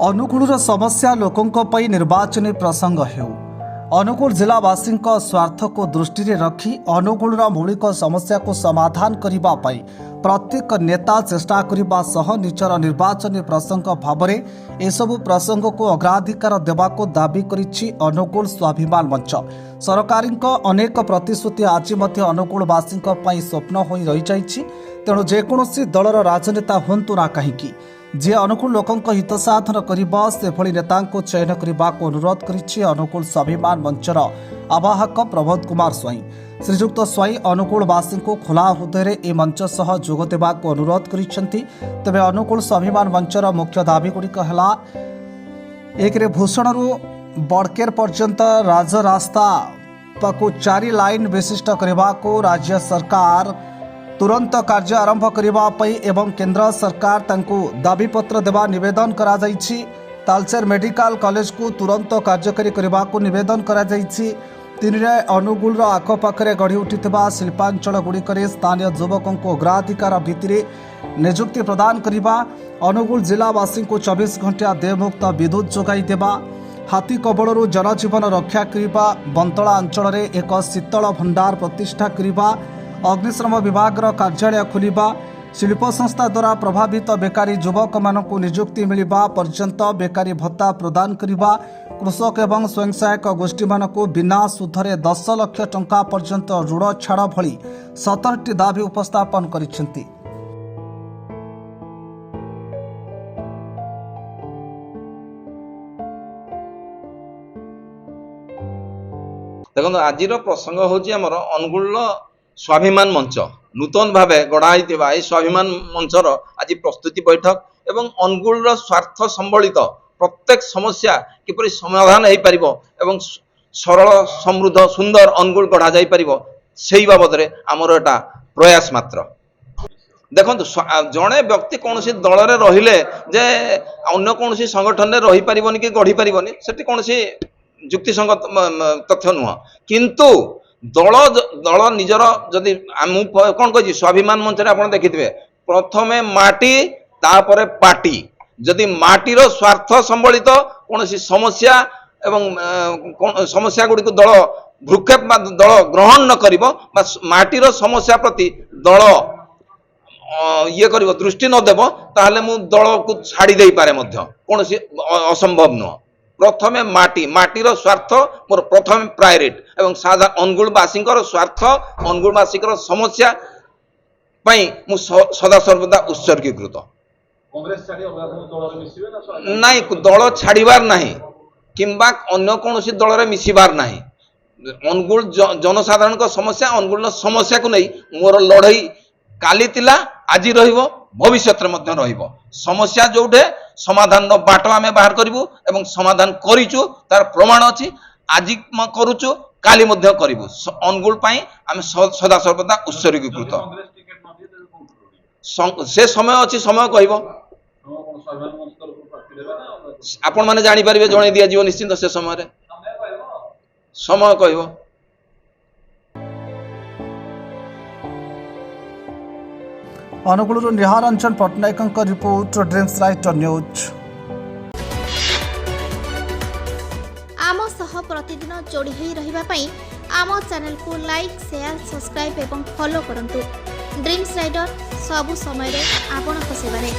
अनुकूल समस्या लोकों पई निर्वाचनी प्रसंग हेउ अनुकूल जिलावासी स्वार्थ को दृष्टि रखी अनुकूल मौलिक समस्या को समाधान करने पाई प्रत्येक नेता चेष्टा करने सह निजर निर्वाचनी प्रसंग भाव में एसबु प्रसंग को अग्राधिकार देवाको दाबी करिछि अनुकूल स्वाभिमान मंच। सरकारी अनेक प्रतिश्रुति आज अनुकूलवासी स्वप्न हो रही जाइछि। तेणु जेकोसी दलर राजनेता हुंतु ना कहीं जे अनुकूल लोकों हित साधन करिबा से भली नेता को चयन करने को अनुरोध करिछि अनुकूल स्वाभिमान मंचर आवाहक प्रमोद कुमार स्वाई। श्रीजुक्त स्वाई अनुकूलवासी को खोला हृदय ए मंच सह जोग देवा को अनुरोध करिसेंति। तबे अनुकूल स्वाभिमान मंचर मुख्य दाबी गुड़िक हला एक रे भूषणरू बड़केर पर्यंत राजरास्ता को 4 लाइन विशिष्ट करने को राज्य सरकार तुरंत कार्य आरंभ करने एवं केंद्र सरकार तांको दाबीपत्र देवा निवेदन करा जाइछि। तालचेर मेडिकल कॉलेज को तुरंत कार्यकारी करने को निवेदन करा जाइछि। अनुगुल आखपाखे गढ़ी उठिथिबा शिल्पांचल गुड़िकरे स्थानीय युवकों को अग्राधिकार भित्तिरे नियुक्ति प्रदान करने, अनुगुल जिलावासी को 24 घंटा देयमुक्त विद्युत जोगाई देवा, हाथी कबलरू जनजीवन रक्षा करने, बंतला अंचल में एक शीतल भंडार प्रतिष्ठा करने, अग्निशम विभाग कार्यालय खोलिबा, शिल्प संस्था द्वारा प्रभावित बेकारी युवक मानक नियुक्ति मिलवा पर्यंत बेकारी भत्ता प्रदान करने, कृषक एवं स्वयं सहायक गोष्ठी मानक बिना सुधरे 10 लाख टंका पर्यंत ऋण छाड़ भली 17टी दाबी उपस्थापन करिसेंति। देखो आज प्रसंग हूँ आमर अनुकूल स्वाभिमान मंच नूतन भाव गढ़ाई स्वाभिमान मंचर आज प्रस्तुति बैठक एवं अनुकूल स्वार्थ संबलित प्रत्येक समस्या किपरि समाधान हो पार एवं सरल समृद्ध सुंदर अनुकूल गढ़ा जा पार से बाबद आमर एटा प्रयास मात्र। देखो जड़े व्यक्ति कौन दल में रहिले जे अन्य कौन संगठन में रही पारिबनी कि गढ़ी पारिबनी सेठी कौन युक्तिसंगत तथ्य नुह, किंतु दल दल निजर जदि कौन कही स्वाभिमान मंच आप देखिथे प्रथमे माटी तापरे पार्टी जदि माटीर स्वार्थ संबलित कौन समस्या एवं समस्या गुड़ी दल भ्रूक्षेप दल ग्रहण न कर माटीर समस्या प्रति दल ये कर दृष्टि न देव ताहले मु दल को छाड़ी दे पारे कौन असंभव नुह। प्रथमे माटीर स्वार्थ मोर प्रथम प्रायोरिटी एवं साधारण अनुगुलवासी स्वार्थ अनुगुलवासी समस्या मु सदा सर्वदा उत्सर्गीकृत नाई दल छाड़बार नहीं किंबा अन्य कौन दल में मिसबार नहीं। अनुगुल जनसाधारण समस्या अनुगुल समस्या को नहीं मोर लड़ई काली तिला आज भविष्य समस्या जोटे समाधान बाट आम बाहर करूँ एवं समाधान करूँ तार प्रमाण अच्छी आज करुचु काली करूँ अनुगुल आम सदा सर्वदा उत्सर्गीकृत से समय अच्छी समय कह आपण मैंने जापर जन दि जाव निश्चिंत से समय कह अनुकूल Niharanjan Pattanayak report dreams writer news. आम सह प्रतिदिन जोड़ी होई रहिबा पई आम चैनल को लाइक शेयर सब्सक्राइब एवं फॉलो करंतु। ड्रीम्स राइडर सबु समय रे आपन को सेवा रे।